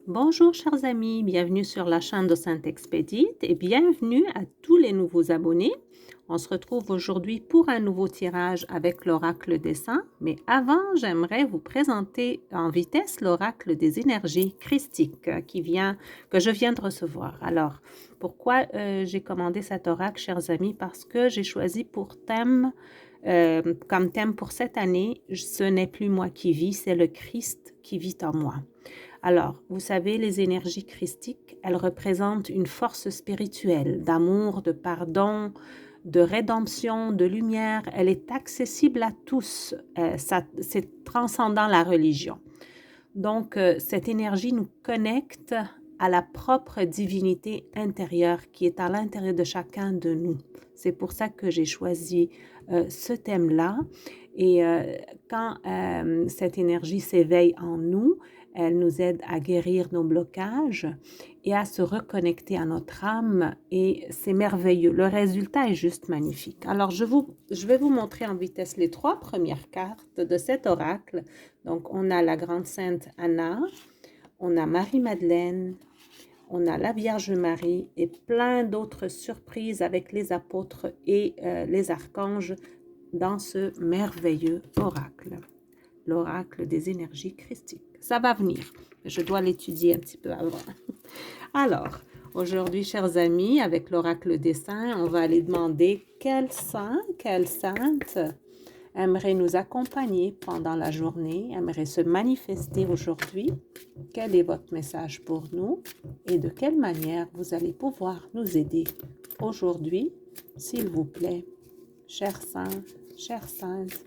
Bonjour chers amis, bienvenue sur la chaîne de Sainte-Expédite et bienvenue à tous les nouveaux abonnés. On se retrouve aujourd'hui pour un nouveau tirage avec l'oracle des saints, mais avant j'aimerais vous présenter en vitesse l'oracle des énergies christiques que je viens de recevoir. Alors, pourquoi j'ai commandé cet oracle chers amis? Parce que j'ai choisi comme thème pour cette année, ce n'est plus moi qui vis, c'est le Christ qui vit en moi. Alors, vous savez, les énergies christiques, elles représentent une force spirituelle, d'amour, de pardon, de rédemption, de lumière. Elle est accessible à tous. C'est transcendant la religion. Donc, cette énergie nous connecte à la propre divinité intérieure qui est à l'intérieur de chacun de nous. C'est pour ça que j'ai choisi ce thème-là. Et quand cette énergie s'éveille en nous, elle nous aide à guérir nos blocages et à se reconnecter à notre âme. Et c'est merveilleux. Le résultat est juste magnifique. Alors, je vais vous montrer en vitesse les 3 premières cartes de cet oracle. Donc, on a la Grande Sainte Anna, on a Marie-Madeleine, on a la Vierge Marie et plein d'autres surprises avec les apôtres et les archanges dans ce merveilleux oracle. L'oracle des énergies christiques. Ça va venir. Je dois l'étudier un petit peu avant. Alors, aujourd'hui, chers amis, avec l'oracle des saints, on va aller demander quel saint, quelle sainte aimerait nous accompagner pendant la journée, aimerait se manifester aujourd'hui. Quel est votre message pour nous et de quelle manière vous allez pouvoir nous aider aujourd'hui, s'il vous plaît. Chers saints, chères saintes,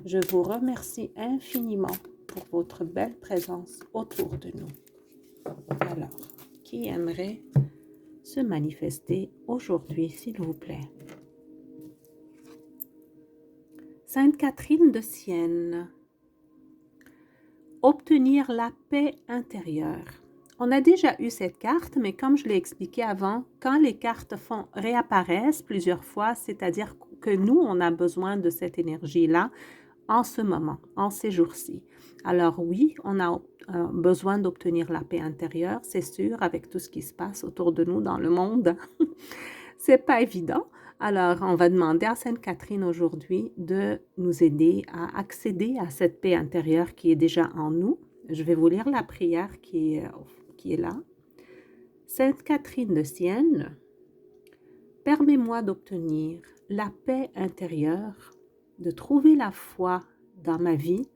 je vous remercie infiniment pour votre belle présence autour de nous. Alors, qui aimerait se manifester aujourd'hui, s'il vous plaît? Sainte Catherine de Sienne. Obtenir la paix intérieure. On a déjà eu cette carte, mais comme je l'ai expliqué avant, quand les cartes réapparaissent plusieurs fois, c'est-à-dire que nous, on a besoin de cette énergie-là en ce moment, en ces jours-ci. Alors oui, on a besoin d'obtenir la paix intérieure, c'est sûr, avec tout ce qui se passe autour de nous dans le monde. C'est pas évident. Alors, on va demander à Sainte Catherine aujourd'hui de nous aider à accéder à cette paix intérieure qui est déjà en nous. Je vais vous lire la prière qui est là. Sainte Catherine de Sienne, permets-moi d'obtenir la paix intérieure, de trouver la foi dans ma vie.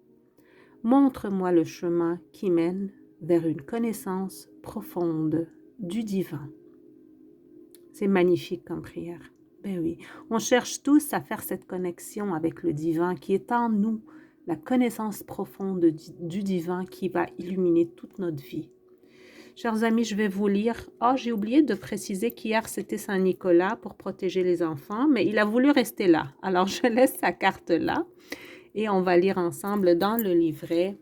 Montre-moi le chemin qui mène vers une connaissance profonde du divin. C'est magnifique comme prière. Ben oui, on cherche tous à faire cette connexion avec le divin qui est en nous, la connaissance profonde du divin qui va illuminer toute notre vie. Chers amis, je vais vous lire. Oh, j'ai oublié de préciser qu'hier c'était Saint-Nicolas pour protéger les enfants, mais il a voulu rester là. Alors je laisse sa carte là et on va lire ensemble dans le livret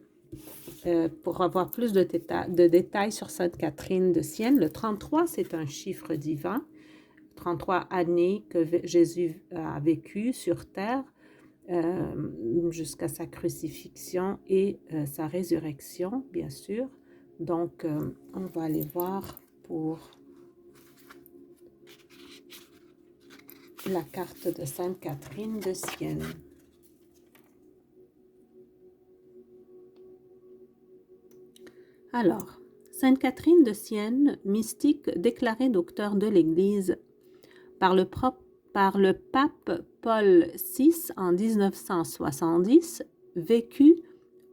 pour avoir plus de détails sur Sainte Catherine de Sienne. Le 33, c'est un chiffre divin. 33 années que Jésus a vécu sur terre jusqu'à sa crucifixion et sa résurrection, bien sûr. Donc, on va aller voir pour la carte de Sainte Catherine de Sienne. Alors, Sainte Catherine de Sienne, mystique déclarée docteur de l'Église par le pape Paul VI en 1970, vécut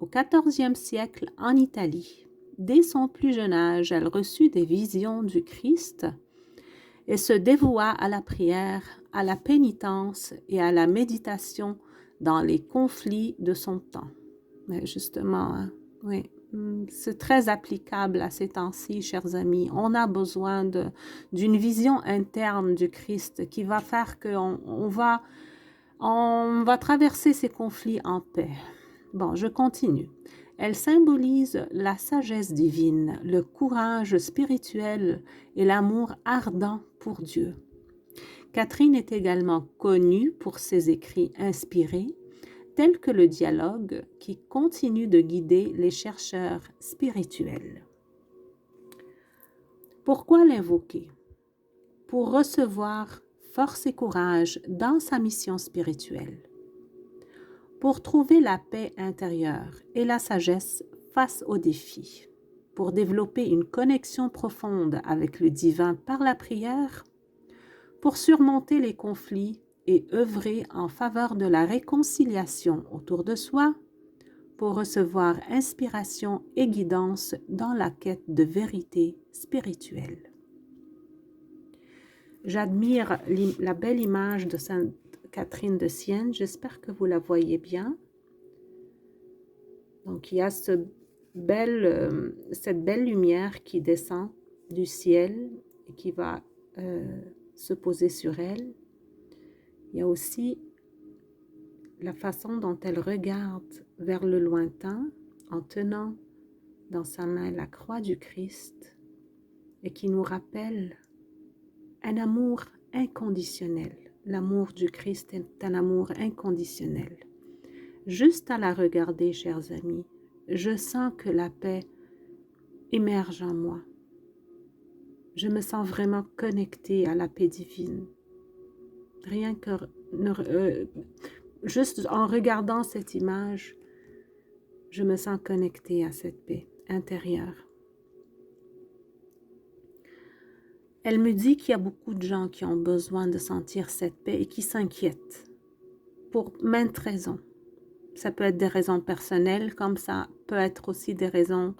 au XIVe siècle en Italie. Dès son plus jeune âge, elle reçut des visions du Christ et se dévoua à la prière, à la pénitence et à la méditation dans les conflits de son temps. Mais justement, hein, oui, c'est très applicable à ces temps-ci, chers amis. On a besoin d'une vision interne du Christ qui va faire qu'on va traverser ces conflits en paix. Bon, je continue. Elle symbolise la sagesse divine, le courage spirituel et l'amour ardent pour Dieu. Catherine est également connue pour ses écrits inspirés, tels que le dialogue qui continue de guider les chercheurs spirituels. Pourquoi l'invoquer? Pour recevoir force et courage dans sa mission spirituelle, pour trouver la paix intérieure et la sagesse face aux défis, pour développer une connexion profonde avec le divin par la prière, pour surmonter les conflits et œuvrer en faveur de la réconciliation autour de soi, pour recevoir inspiration et guidance dans la quête de vérité spirituelle. J'admire la belle image de Sainte Catherine de Sienne, j'espère que vous la voyez bien. Donc il y a cette belle lumière qui descend du ciel et qui va se poser sur elle. Il y a aussi la façon dont elle regarde vers le lointain en tenant dans sa main la croix du Christ et qui nous rappelle un amour inconditionnel. L'amour du Christ est un amour inconditionnel. Juste à la regarder, chers amis, je sens que la paix émerge en moi. Je me sens vraiment connectée à la paix divine. Rien que juste en regardant cette image, je me sens connectée à cette paix intérieure. Elle me dit qu'il y a beaucoup de gens qui ont besoin de sentir cette paix et qui s'inquiètent pour maintes raisons. Ça peut être des raisons personnelles, comme ça peut être aussi des raisons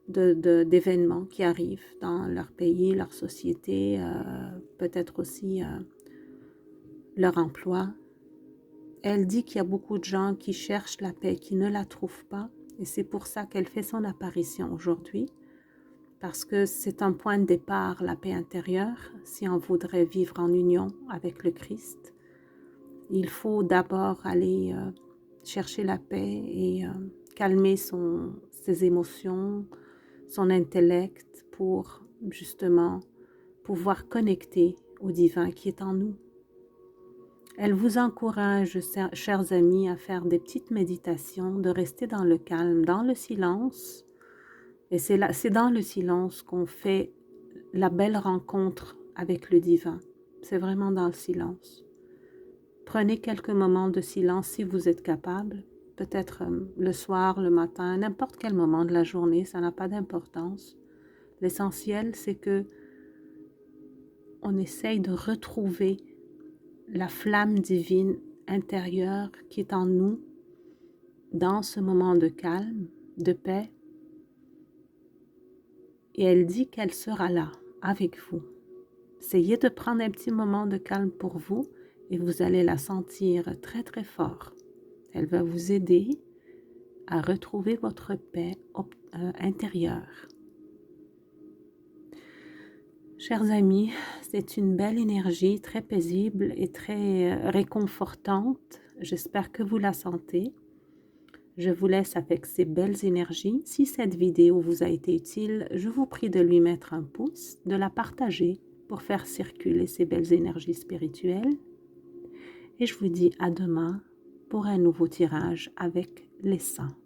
d'événements qui arrivent dans leur pays, leur société, peut-être aussi leur emploi. Elle dit qu'il y a beaucoup de gens qui cherchent la paix, qui ne la trouvent pas, et c'est pour ça qu'elle fait son apparition aujourd'hui, parce que c'est un point de départ, la paix intérieure. Si on voudrait vivre en union avec le Christ, il faut d'abord aller chercher la paix et calmer ses émotions, son intellect pour justement pouvoir connecter au divin qui est en nous. Elle vous encourage, chers amis, à faire des petites méditations, de rester dans le calme, dans le silence. Et c'est dans le silence qu'on fait la belle rencontre avec le divin. C'est vraiment dans le silence. Prenez quelques moments de silence si vous êtes capable. Peut-être le soir, le matin, n'importe quel moment de la journée, ça n'a pas d'importance. L'essentiel, c'est que on essaye de retrouver la flamme divine intérieure qui est en nous dans ce moment de calme, de paix. Et elle dit qu'elle sera là, avec vous. Essayez de prendre un petit moment de calme pour vous et vous allez la sentir très très fort. Elle va vous aider à retrouver votre paix intérieure. Chers amis, c'est une belle énergie très paisible et très réconfortante. J'espère que vous la sentez. Je vous laisse avec ces belles énergies. Si cette vidéo vous a été utile, je vous prie de lui mettre un pouce, de la partager pour faire circuler ces belles énergies spirituelles. Et je vous dis à demain pour un nouveau tirage avec les saints.